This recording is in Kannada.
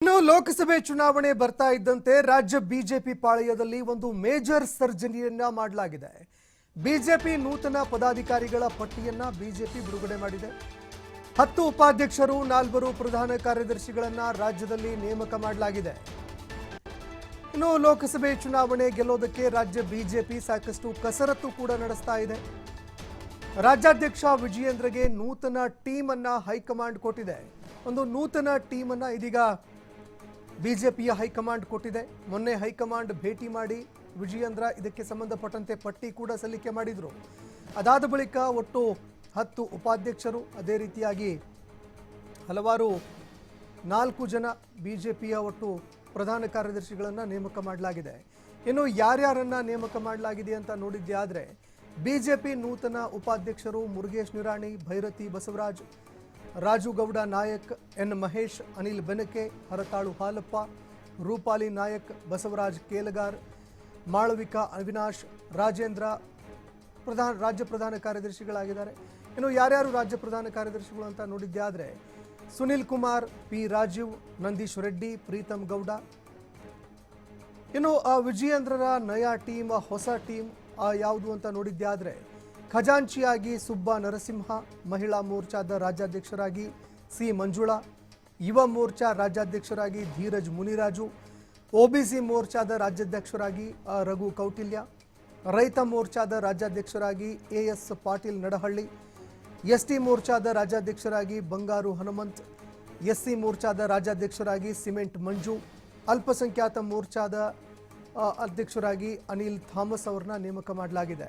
ಇನ್ನು ಲೋಕಸಭೆ ಚುನಾವಣೆ ಬರ್ತಾ ಇದ್ದಂತೆ ರಾಜ್ಯ ಬಿಜೆಪಿ ಪಾಳೆಯದಲ್ಲಿ ಒಂದು ಮೇಜರ್ ಸರ್ಜರಿಯನ್ನ ಮಾಡಲಾಗಿದೆ. ಬಿಜೆಪಿ ನೂತನ ಪದಾಧಿಕಾರಿಗಳ ಪಟ್ಟಿಯನ್ನ ಬಿಜೆಪಿ ಬಿಡುಗಡೆ ಮಾಡಿದೆ. 10 ಉಪಾಧ್ಯಕ್ಷರು 4 ಪ್ರಧಾನ ಕಾರ್ಯದರ್ಶಿಗಳನ್ನ ರಾಜ್ಯದಲ್ಲಿ ನೇಮಕ ಮಾಡಲಾಗಿದೆ. ಇನ್ನು ಲೋಕಸಭೆ ಚುನಾವಣೆ ಗೆಲ್ಲೋದಕ್ಕೆ ರಾಜ್ಯ ಬಿಜೆಪಿ ಸಾಕಷ್ಟು ಕಸರತ್ತು ಕೂಡ ನಡೆಸ್ತಾ ಇದೆ. ರಾಜ್ಯಾಧ್ಯಕ್ಷ ವಿಜಯೇಂದ್ರಗೆ ನೂತನ ಟೀಮ್ ಅನ್ನ ಹೈಕಮಾಂಡ್ ಕೊಟ್ಟಿದೆ. ಒಂದು ನೂತನ ಟೀಮ್ ಅನ್ನ ಇದೀಗ ಬಿಜೆಪಿಯ ಹೈಕಮಾಂಡ್ ಕೊಟ್ಟಿದೆ. ಮೊನ್ನೆ ಹೈಕಮಾಂಡ್ ಭೇಟಿ ಮಾಡಿ ವಿಜಯೇಂದ್ರ ಇದಕ್ಕೆ ಸಂಬಂಧಪಟ್ಟಂತೆ ಪಟ್ಟಿ ಕೂಡ ಸಲ್ಲಿಕೆ ಮಾಡಿದರು. ಅದಾದ ಬಳಿಕ ಒಟ್ಟು 10 ಉಪಾಧ್ಯಕ್ಷರು, ಅದೇ ರೀತಿಯಾಗಿ ಹಲವಾರು 4 ಜನ ಬಿಜೆಪಿಯ ಒಟ್ಟು ಪ್ರಧಾನ ಕಾರ್ಯದರ್ಶಿಗಳನ್ನು ನೇಮಕ ಮಾಡಲಾಗಿದೆ. ಇನ್ನು ಯಾರ್ಯಾರನ್ನ ನೇಮಕ ಮಾಡಲಾಗಿದೆ ಅಂತ ನೋಡಿದ್ದೆ ಆದರೆ ಬಿಜೆಪಿ ನೂತನ ಉಪಾಧ್ಯಕ್ಷರು ಮುರುಗೇಶ್ ನಿರಾಣಿ, ಭೈರತಿ ಬಸವರಾಜ್, ರಾಜು ಗೌಡ ನಾಯಕ್, ಎನ್ ಮಹೇಶ್, ಅನಿಲ್ ಬೆನಕೆ, ಹರತಾಳು ಹಾಲಪ್ಪ, ರೂಪಾಲಿ ನಾಯಕ್, ಬಸವರಾಜ್ ಕೇಲಗಾರ್, ಮಾಳವಿಕಾ ಅವಿನಾಶ್, ರಾಜೇಂದ್ರ ರಾಜ್ಯ ಪ್ರಧಾನ ಕಾರ್ಯದರ್ಶಿಗಳಾಗಿದ್ದಾರೆ. ಇನ್ನು ಯಾರ್ಯಾರು ರಾಜ್ಯ ಪ್ರಧಾನ ಕಾರ್ಯದರ್ಶಿಗಳು ಅಂತ ನೋಡಿದ್ದೆ ಆದರೆ ಸುನಿಲ್ ಕುಮಾರ್, ಪಿ ರಾಜೀವ್, ನಂದೀಶ್ ರೆಡ್ಡಿ, ಪ್ರೀತಮ್ ಗೌಡ. ಇನ್ನು ವಿಜಯೇಂದ್ರರ ನಯಾ ಟೀಮ್, ಹೊಸ ಟೀಮ್ ಯಾವುದು ಅಂತ ನೋಡಿದ್ದೆ ಆದರೆ ಖಜಾಂಚಿಯಾಗಿ ಸುಬ್ಬ ನರಸಿಂಹ, ಮಹಿಳಾ ಮೋರ್ಚಾದ ರಾಜ್ಯಾಧ್ಯಕ್ಷರಾಗಿ ಸಿ ಮಂಜುಳಾ, ಯುವ ಮೋರ್ಚಾ ರಾಜ್ಯಾಧ್ಯಕ್ಷರಾಗಿ ಧೀರಜ್ ಮುನಿರಾಜು, ಒಬಿಸಿ ಮೋರ್ಚಾದ ರಾಜ್ಯಾಧ್ಯಕ್ಷರಾಗಿ ರಘು ಕೌಟಿಲ್ಯ, ರೈತ ಮೋರ್ಚಾದ ರಾಜ್ಯಾಧ್ಯಕ್ಷರಾಗಿ ಎಎಸ್ ಪಾಟೀಲ್ ನಡಹಳ್ಳಿ, ಎಸ್ಟಿ ಮೋರ್ಚಾದ ರಾಜ್ಯಾಧ್ಯಕ್ಷರಾಗಿ ಬಂಗಾರು ಹನುಮಂತ್, ಎಸ್ಸಿ ಮೋರ್ಚಾದ ರಾಜ್ಯಾಧ್ಯಕ್ಷರಾಗಿ ಸಿಮೆಂಟ್ ಮಂಜು, ಅಲ್ಪಸಂಖ್ಯಾತ ಮೋರ್ಚಾದ ಅಧ್ಯಕ್ಷರಾಗಿ ಅನಿಲ್ ಥಾಮಸ್ ಅವರನ್ನ ನೇಮಕ ಮಾಡಲಾಗಿದೆ.